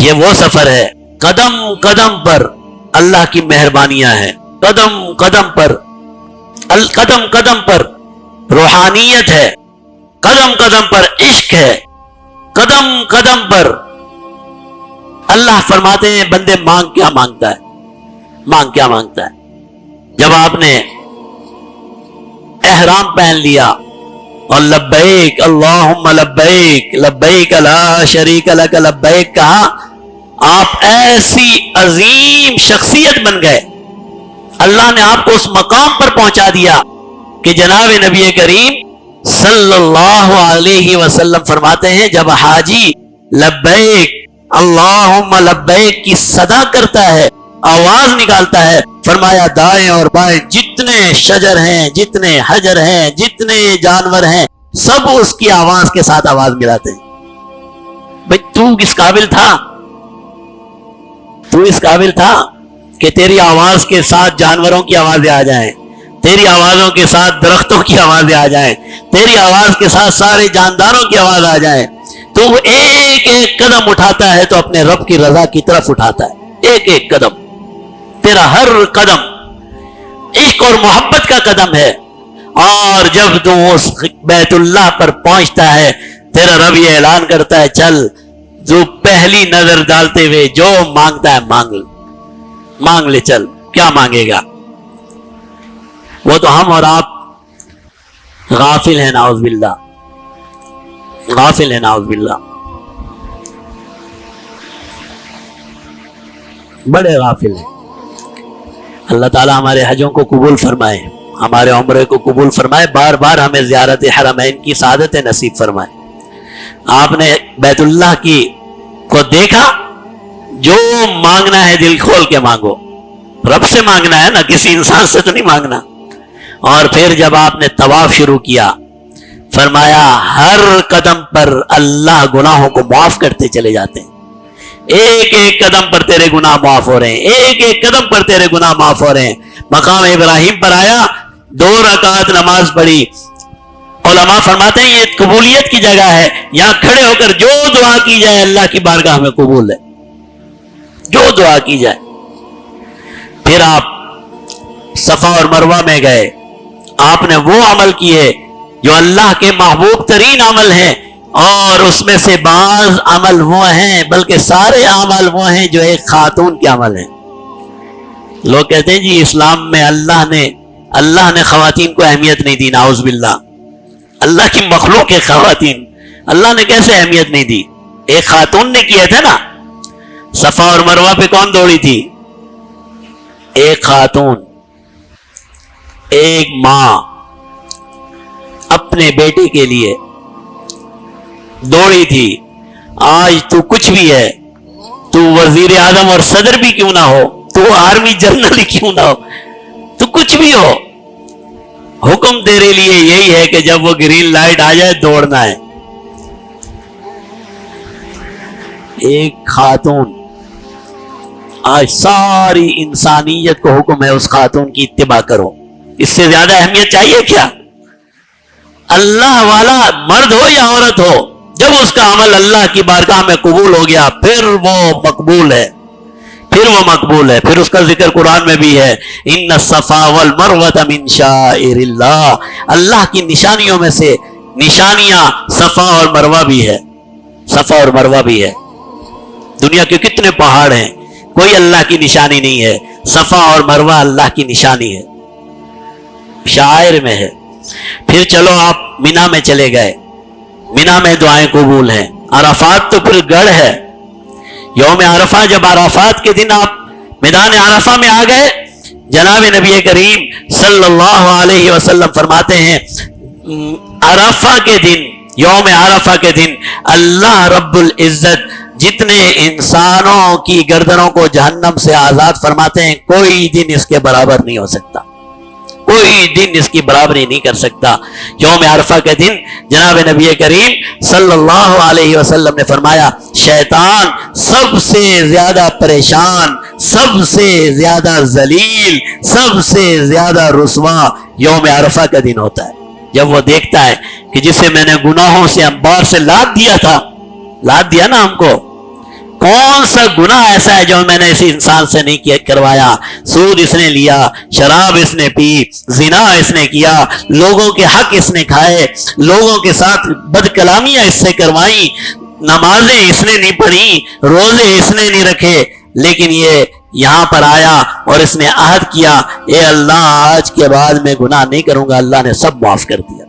یہ وہ سفر ہے، قدم قدم پر اللہ کی مہربانیاں ہیں، قدم قدم پر قدم قدم پر روحانیت ہے، قدم قدم پر عشق ہے، قدم قدم پر اللہ فرماتے ہیں بندے مانگ کیا مانگتا ہے، مانگ کیا مانگتا ہے۔ جب آپ نے احرام پہن لیا اور لبیک اللہم لبیک لبیک لا شریک لک لبیک کہا، آپ ایسی عظیم شخصیت بن گئے، اللہ نے آپ کو اس مقام پر پہنچا دیا کہ جناب نبی کریم صلی اللہ علیہ وسلم فرماتے ہیں جب حاجی لبیک اللہم لبیک کی صدا کرتا ہے، آواز نکالتا ہے، فرمایا دائیں اور بائیں جتنے شجر ہیں، جتنے حجر ہیں، جتنے جانور ہیں، سب اس کی آواز کے ساتھ آواز ملاتے ہیں۔ بھئی تو کس قابل تھا، تو اس قابل تھا کہ تیری آواز کے ساتھ جانوروں کی آوازیں آ جائیں، تیری آوازوں کے ساتھ درختوں کی آوازیں آ جائیں، تیری آواز کے ساتھ سارے جانداروں کی آواز آ جائیں، تو وہ ایک ایک قدم اٹھاتا ہے تو اپنے رب کی رضا کی طرف اٹھاتا ہے، ایک ایک قدم، تیرا ہر قدم عشق اور محبت کا قدم ہے۔ اور جب تو اس بیت اللہ پر پہنچتا ہے تیرا رب یہ اعلان کرتا ہے چل جو پہلی نظر ڈالتے ہوئے جو مانگتا ہے مانگ لے، چل کیا مانگے گا؟ وہ تو ہم اور آپ غافل ہیں، نعوذ باللہ، غافل ہیں، نعوذ باللہ، بڑے غافل ہیں۔ اللہ تعالیٰ ہمارے حجوں کو قبول فرمائے، ہمارے عمرے کو قبول فرمائے، بار بار ہمیں زیارت حرمین کی سعادت نصیب فرمائے۔ آپ نے بیت اللہ کی کو دیکھا، جو مانگنا ہے دل کھول کے مانگو، رب سے مانگنا ہے نا، کسی انسان سے تو نہیں مانگنا۔ اور پھر جب آپ نے طواف شروع کیا، فرمایا ہر قدم پر اللہ گناہوں کو معاف کرتے چلے جاتے ہیں، ایک ایک قدم پر تیرے گناہ معاف ہو رہے ہیں، ایک ایک قدم پر تیرے گناہ معاف ہو رہے ہیں۔ مقام ابراہیم پر آیا، 2 رکعت نماز پڑھی، علماء فرماتے ہیں یہ قبولیت کی جگہ ہے، یہاں کھڑے ہو کر جو دعا کی جائے اللہ کی بارگاہ میں قبول ہے، جو دعا کی جائے۔ پھر آپ صفا اور مروہ میں گئے، آپ نے وہ عمل کیے جو اللہ کے محبوب ترین عمل ہیں، اور اس میں سے بعض عمل وہ ہیں، بلکہ سارے عمل وہ ہیں جو ایک خاتون کے عمل ہیں۔ لوگ کہتے ہیں جی اسلام میں اللہ نے خواتین کو اہمیت نہیں دی، نعوذ باللہ، اللہ کی مخلوق ہے خواتین، اللہ نے کیسے اہمیت نہیں دی؟ ایک خاتون نے کیا تھا نا، صفا اور مروہ پہ کون دوڑی تھی؟ ایک خاتون، ایک ماں اپنے بیٹے کے لیے دوڑی تھی۔ آج تو کچھ بھی ہے، تو وزیر اعظم اور صدر بھی کیوں نہ ہو، تو آرمی جنرل ہی کیوں نہ ہو، تو کچھ بھی ہو، حکم تیرے لیے یہی ہے کہ جب وہ گرین لائٹ آ جائے دوڑنا ہے۔ ایک خاتون، آج ساری انسانیت کو حکم ہے اس خاتون کی اتباع کرو، اس سے زیادہ اہمیت چاہیے کیا؟ اللہ والا مرد ہو یا عورت ہو، جب اس کا عمل اللہ کی بارگاہ میں قبول ہو گیا پھر وہ مقبول ہے، پھر وہ مقبول ہے۔ پھر اس کا ذکر قرآن میں بھی ہے، ان الصفا والمروہ من شعائر اللہ، اللہ کی نشانیوں میں سے نشانیاں صفا اور مروہ بھی ہے، صفا اور مروہ بھی ہے۔ دنیا کے کتنے پہاڑ ہیں، کوئی اللہ کی نشانی نہیں ہے، صفا اور مروہ اللہ کی نشانی ہے، شاعر میں ہے۔ پھر چلو آپ مینا میں چلے گئے، مینا میں دعائیں قبول ہیں۔ عرفات تو پھر گڑھ ہے، یوم عرفہ، جب عرفات کے دن آپ میدان عرفہ میں آ گئے، جناب نبی کریم صلی اللہ علیہ وسلم فرماتے ہیں عرفہ کے دن، یوم عرفہ کے دن اللہ رب العزت جتنے انسانوں کی گردنوں کو جہنم سے آزاد فرماتے ہیں، کوئی دن اس کے برابر نہیں ہو سکتا، کوئی دن اس کی برابری نہیں کر سکتا۔ یوم عرفہ کے دن جناب نبی کریم صلی اللہ علیہ وسلم نے فرمایا شیطان سب سے زیادہ پریشان، سب سے زیادہ ذلیل، سب سے زیادہ رسوا یوم عرفہ کا دن ہوتا ہے، جب وہ دیکھتا ہے کہ جسے میں نے گناہوں سے انبار سے لاد دیا تھا، لاد دیا نا ہم کو، کون سا گناہ ایسا ہے جو میں نے اس انسان سے نہیں کروایا؟ سود اس نے لیا، شراب اس نے پی، زنا اس نے کیا، لوگوں کے حق اس نے کھائے، لوگوں کے ساتھ بد کلامیاں اس سے کروائیں، نمازیں اس نے نہیں پڑھی، روزے اس نے نہیں رکھے، لیکن یہ یہاں پر آیا اور اس نے عہد کیا، اے اللہ آج کے بعد میں گناہ نہیں کروں گا۔ اللہ نے سب معاف کر دیا۔